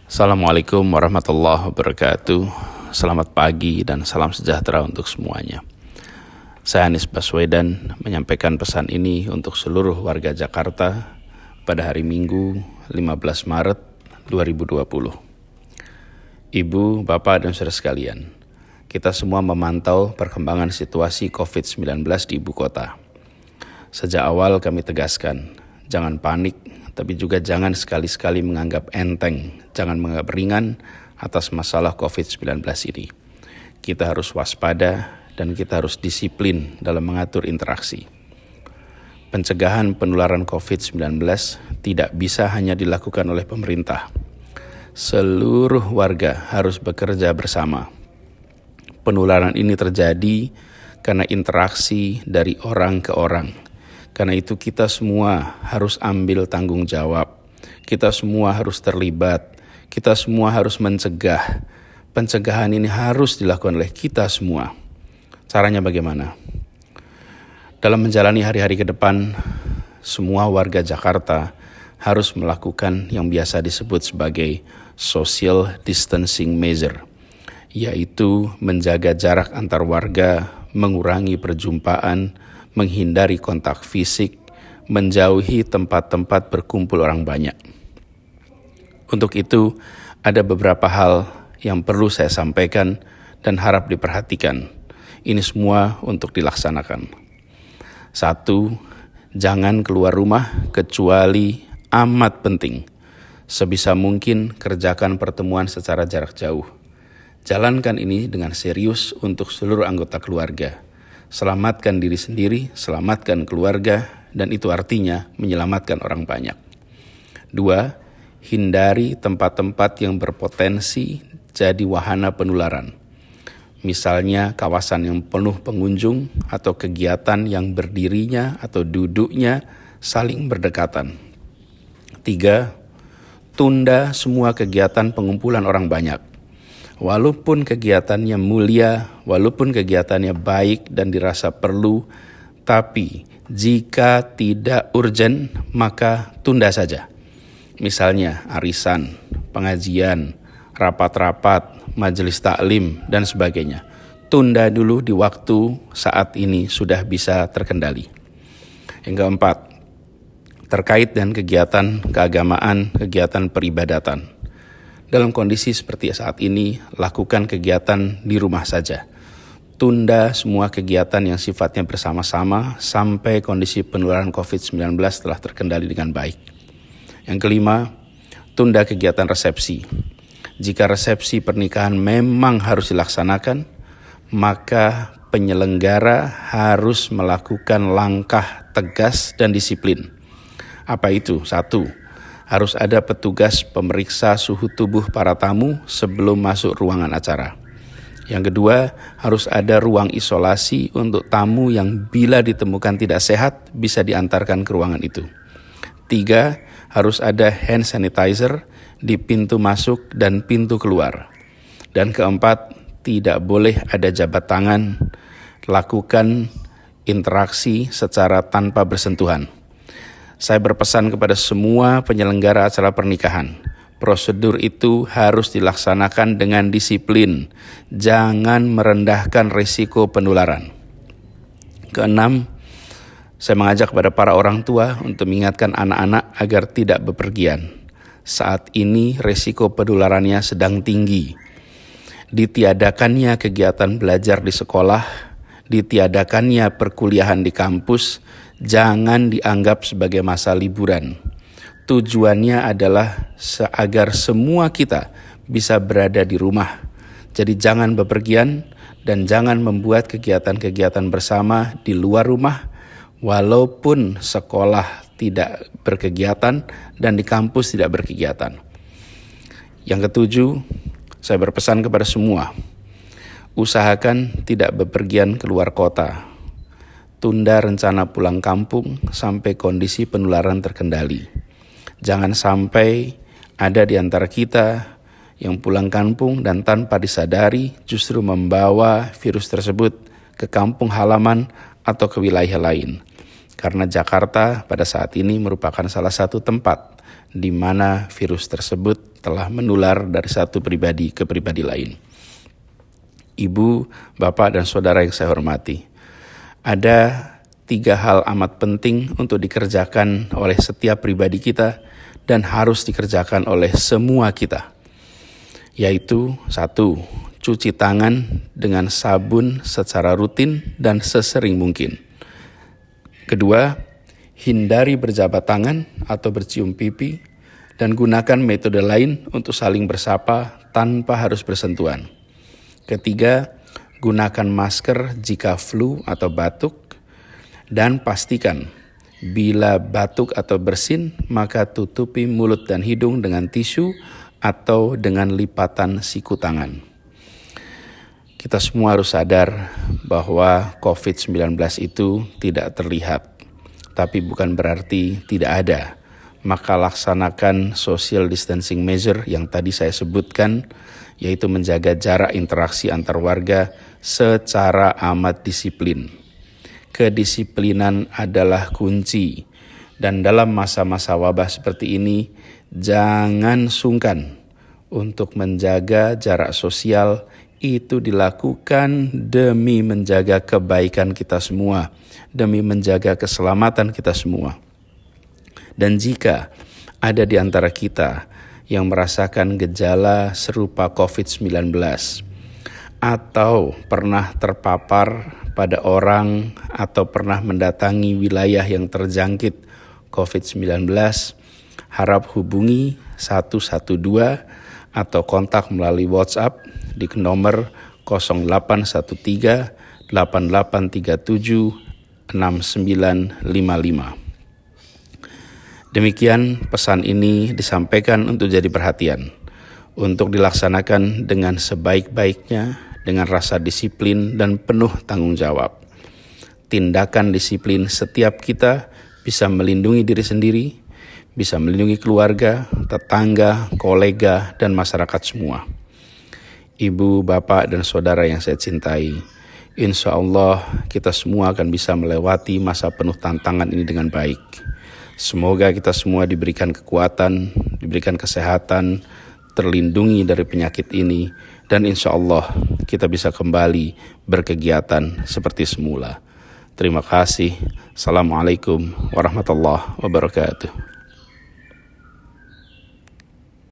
Assalamualaikum warahmatullahi wabarakatuh. Selamat pagi dan salam sejahtera untuk semuanya. Saya Anies Baswedan menyampaikan pesan ini untuk seluruh warga Jakarta pada hari Minggu 15 Maret 2020. Ibu, Bapak, dan saudara sekalian, kita semua memantau perkembangan situasi COVID-19 di ibu kota. Sejak awal kami tegaskan, jangan panik, tapi juga jangan sekali-sekali menganggap enteng, jangan menganggap ringan atas masalah COVID-19 ini. Kita harus waspada dan kita harus disiplin dalam mengatur interaksi. Pencegahan penularan COVID-19 tidak bisa hanya dilakukan oleh pemerintah. Seluruh warga harus bekerja bersama. Penularan ini terjadi karena interaksi dari orang ke orang. Karena itu kita semua harus ambil tanggung jawab. Kita semua harus terlibat. Kita semua harus mencegah. Pencegahan ini harus dilakukan oleh kita semua. Caranya bagaimana? Dalam menjalani hari-hari ke depan, semua warga Jakarta harus melakukan yang biasa disebut sebagai social distancing measure, yaitu menjaga jarak antar warga, mengurangi perjumpaan, menghindari kontak fisik, menjauhi tempat-tempat berkumpul orang banyak. Untuk itu, ada beberapa hal yang perlu saya sampaikan dan harap diperhatikan. Ini semua untuk dilaksanakan. 1. Jangan keluar rumah kecuali amat penting. Sebisa mungkin kerjakan pertemuan secara jarak jauh. Jalankan ini dengan serius untuk seluruh anggota keluarga. Selamatkan diri sendiri, selamatkan keluarga, dan itu artinya menyelamatkan orang banyak. 2. Hindari tempat-tempat yang berpotensi jadi wahana penularan. Misalnya kawasan yang penuh pengunjung atau kegiatan yang berdirinya atau duduknya saling berdekatan. 3. Tunda semua kegiatan pengumpulan orang banyak. Walaupun kegiatannya mulia, walaupun kegiatannya baik dan dirasa perlu, tapi jika tidak urgent, maka tunda saja. Misalnya arisan, pengajian, rapat-rapat, majelis taklim, dan sebagainya. Tunda dulu di waktu saat ini sudah bisa terkendali. Yang keempat, terkait dengan kegiatan keagamaan, kegiatan peribadatan. Dalam kondisi seperti saat ini, lakukan kegiatan di rumah saja. Tunda semua kegiatan yang sifatnya bersama-sama sampai kondisi penularan COVID-19 telah terkendali dengan baik. Yang kelima, tunda kegiatan resepsi. Jika resepsi pernikahan memang harus dilaksanakan, maka penyelenggara harus melakukan langkah tegas dan disiplin. Apa itu? 1. Harus ada petugas pemeriksa suhu tubuh para tamu sebelum masuk ruangan acara. Yang kedua, harus ada ruang isolasi untuk tamu yang bila ditemukan tidak sehat bisa diantarkan ke ruangan itu. 3, harus ada hand sanitizer di pintu masuk dan pintu keluar. Dan keempat, tidak boleh ada jabat tangan, lakukan interaksi secara tanpa bersentuhan. Saya berpesan kepada semua penyelenggara acara pernikahan, prosedur itu harus dilaksanakan dengan disiplin, jangan merendahkan risiko penularan. Keenam, saya mengajak kepada para orang tua untuk mengingatkan anak-anak agar tidak bepergian. Saat ini risiko penularannya sedang tinggi. Ditiadakannya kegiatan belajar di sekolah, ditiadakannya perkuliahan di kampus, jangan dianggap sebagai masa liburan. Tujuannya adalah agar semua kita bisa berada di rumah. Jadi jangan bepergian dan jangan membuat kegiatan-kegiatan bersama di luar rumah, walaupun sekolah tidak berkegiatan dan di kampus tidak berkegiatan. Yang ketujuh, saya berpesan kepada semua, usahakan tidak bepergian keluar kota. Tunda rencana pulang kampung sampai kondisi penularan terkendali. Jangan sampai ada di antara kita yang pulang kampung dan tanpa disadari justru membawa virus tersebut ke kampung halaman atau ke wilayah lain. Karena Jakarta pada saat ini merupakan salah satu tempat di mana virus tersebut telah menular dari satu pribadi ke pribadi lain. Ibu, bapak, dan saudara yang saya hormati, ada 3 hal amat penting untuk dikerjakan oleh setiap pribadi kita dan harus dikerjakan oleh semua kita, yaitu 1. Cuci tangan dengan sabun secara rutin dan sesering mungkin. 2. Hindari berjabat tangan atau bercium pipi dan gunakan metode lain untuk saling bersapa tanpa harus bersentuhan. 3. Gunakan masker jika flu atau batuk dan pastikan bila batuk atau bersin maka tutupi mulut dan hidung dengan tisu atau dengan lipatan siku tangan. Kita semua harus sadar bahwa COVID-19 itu tidak terlihat, tapi bukan berarti tidak ada. Maka laksanakan social distancing measure yang tadi saya sebutkan, yaitu menjaga jarak interaksi antar warga secara amat disiplin. Kedisiplinan adalah kunci, dan dalam masa-masa wabah seperti ini, jangan sungkan untuk menjaga jarak sosial. Itu dilakukan demi menjaga kebaikan kita semua, demi menjaga keselamatan kita semua. Dan jika ada di antara kita yang merasakan gejala serupa COVID-19 atau pernah terpapar pada orang atau pernah mendatangi wilayah yang terjangkit COVID-19, harap hubungi 112 atau kontak melalui WhatsApp di nomor 0813 8837 6955. Demikian pesan ini disampaikan untuk jadi perhatian, untuk dilaksanakan dengan sebaik-baiknya, dengan rasa disiplin dan penuh tanggung jawab. Tindakan disiplin setiap kita bisa melindungi diri sendiri, bisa melindungi keluarga, tetangga, kolega, dan masyarakat semua. Ibu, bapak, dan saudara yang saya cintai, insya Allah kita semua akan bisa melewati masa penuh tantangan ini dengan baik. Semoga kita semua diberikan kekuatan, diberikan kesehatan, terlindungi dari penyakit ini, dan insya Allah kita bisa kembali berkegiatan seperti semula. Terima kasih. Assalamualaikum warahmatullahi wabarakatuh.